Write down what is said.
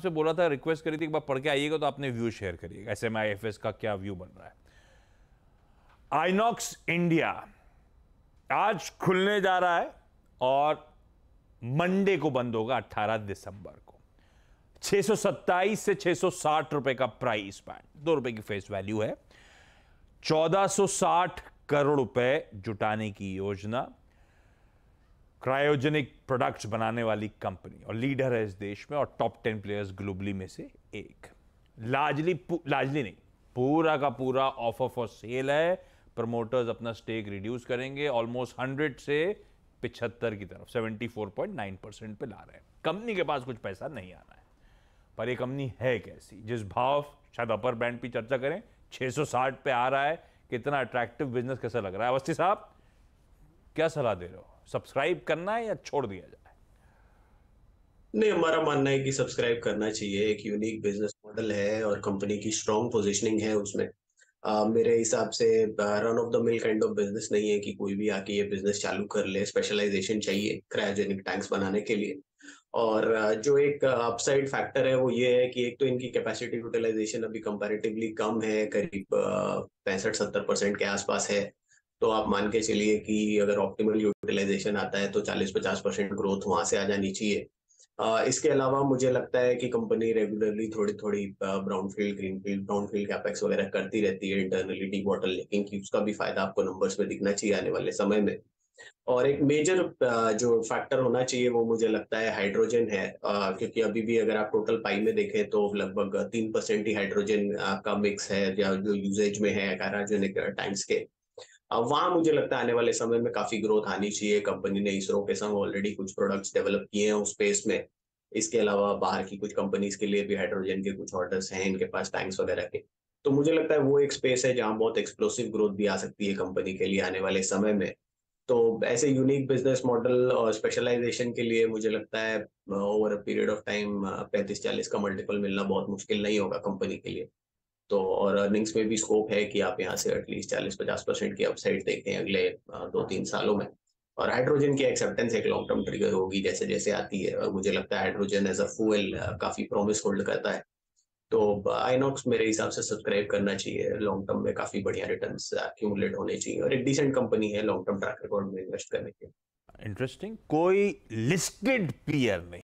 आपसे बोला था, रिक्वेस्ट करी थी एक बार पढ़ के आइएगा तो आपने व्यू शेयर करिएगा, SMIFS का क्या व्यू बन रहा है। आइनॉक्स इंडिया आज खुलने जा रहा है और मंडे को बंद होगा 18 दिसंबर को। 627 से 660 रुपए का प्राइस बैंड, 2 रुपए की फेस वैल्यू है। 1460 करोड़ रुपए जुटाने की योजना। क्रायोजेनिक प्रोडक्ट्स बनाने वाली कंपनी और लीडर है इस देश में और टॉप 10 प्लेयर्स ग्लोबली में से एक। लार्जली नहीं, पूरा का पूरा ऑफर फॉर सेल है। प्रमोटर्स अपना स्टेक रिड्यूस करेंगे ऑलमोस्ट 100 से 75 की तरफ, 74.9% पे ला रहे हैं। कंपनी के पास कुछ पैसा नहीं आना है, पर ये कंपनी है कैसी, जिस भाव, शायद अपर बैंड पे चर्चा करें, 660 पे आ रहा है, कितना अट्रैक्टिव बिजनेस कैसा लग रहा है। अवस्थी साहब क्या सलाह दे रहे हो, सब्सक्राइब करना है या छोड़ दिया जाए? नहीं, हमारा मानना है कि सब्सक्राइब करना चाहिए। एक यूनिक बिजनेस मॉडल है और कंपनी की स्ट्रॉन्ग पोजीशनिंग है उसमें। मेरे हिसाब से run of the mill kind of business नहीं है कि कोई भी आके ये बिजनेस चालू कर ले। स्पेशलाइजेशन चाहिए क्रायोजेनिक टैंक्स बनाने के लिए। और जो एक अपसाइड फैक्टर है वो ये है कि एक तो इनकी कैपेसिटी यूटिलाइजेशन अभी कंपैरेटिवली कम है, करीब 65-70% के आसपास है। तो आप मान के चलिए कि अगर ऑप्टिमल यूटिलाइजेशन आता है तो 40-50% ग्रोथ वहां से आ जानी चाहिए। इसके अलावा मुझे लगता है कि कंपनी रेगुलरली थोड़ी थोड़ी ब्राउनफील्ड, ग्रीनफील्ड, ब्राउनफील्ड कैपेक्स वगैरह करती रहती है इंटरनली डीबॉटलनेकिंग की। उसका भी फायदा आपको नंबर्स में दिखना चाहिए आने वाले समय में। और एक मेजर जो फैक्टर होना चाहिए वो मुझे लगता है हाइड्रोजन है, क्योंकि अभी भी अगर आप टोटल पाई में देखें तो लगभग 3% ही हाइड्रोजन का मिक्स है जो यूजेज में है क्रायोजेनिक टैंक्स के। वहां मुझे लगता है आने वाले समय में काफी ग्रोथ आनी चाहिए। कंपनी ने इसरो के संग ऑलरेडी कुछ प्रोडक्ट्स डेवलप किए हैं उस स्पेस में। इसके अलावा बाहर की कुछ कंपनीज के लिए भी हाइड्रोजन के कुछ ऑर्डर्स हैं इनके पास, टैंक्स वगैरह के। तो मुझे लगता है वो एक स्पेस है जहां बहुत एक्सप्लोसिव ग्रोथ भी आ सकती है कंपनी के लिए आने वाले समय में। तो ऐसे यूनिक बिजनेस मॉडल और स्पेशलाइजेशन के लिए मुझे लगता है over a period of time 35-40 का मल्टीपल मिलना बहुत मुश्किल नहीं होगा कंपनी के लिए। तो और अर्निंग्स में भी स्कोप है कि आप यहाँ से एटलीस्ट 40-50% की अपसाइड देखें अगले 2-3 सालों में। और हाइड्रोजन की एक्सेप्टेंस एक लॉन्ग टर्म ट्रिगर होगी जैसे जैसे आती है, और मुझे लगता है हाइड्रोजन एज अ फ्यूल काफी प्रॉमिस होल्ड करता है। तो आइनॉक्स मेरे हिसाब से सब्सक्राइब करना चाहिए। लॉन्ग टर्म में काफी बढ़िया रिटर्न्स एक्यूमुलेट होने चाहिए और एक डिसेंट कंपनी है लॉन्ग टर्म ट्रैक रिकॉर्ड में इन्वेस्ट करने के। इंटरेस्टिंग, कोई लिस्टेड पीयर नहीं।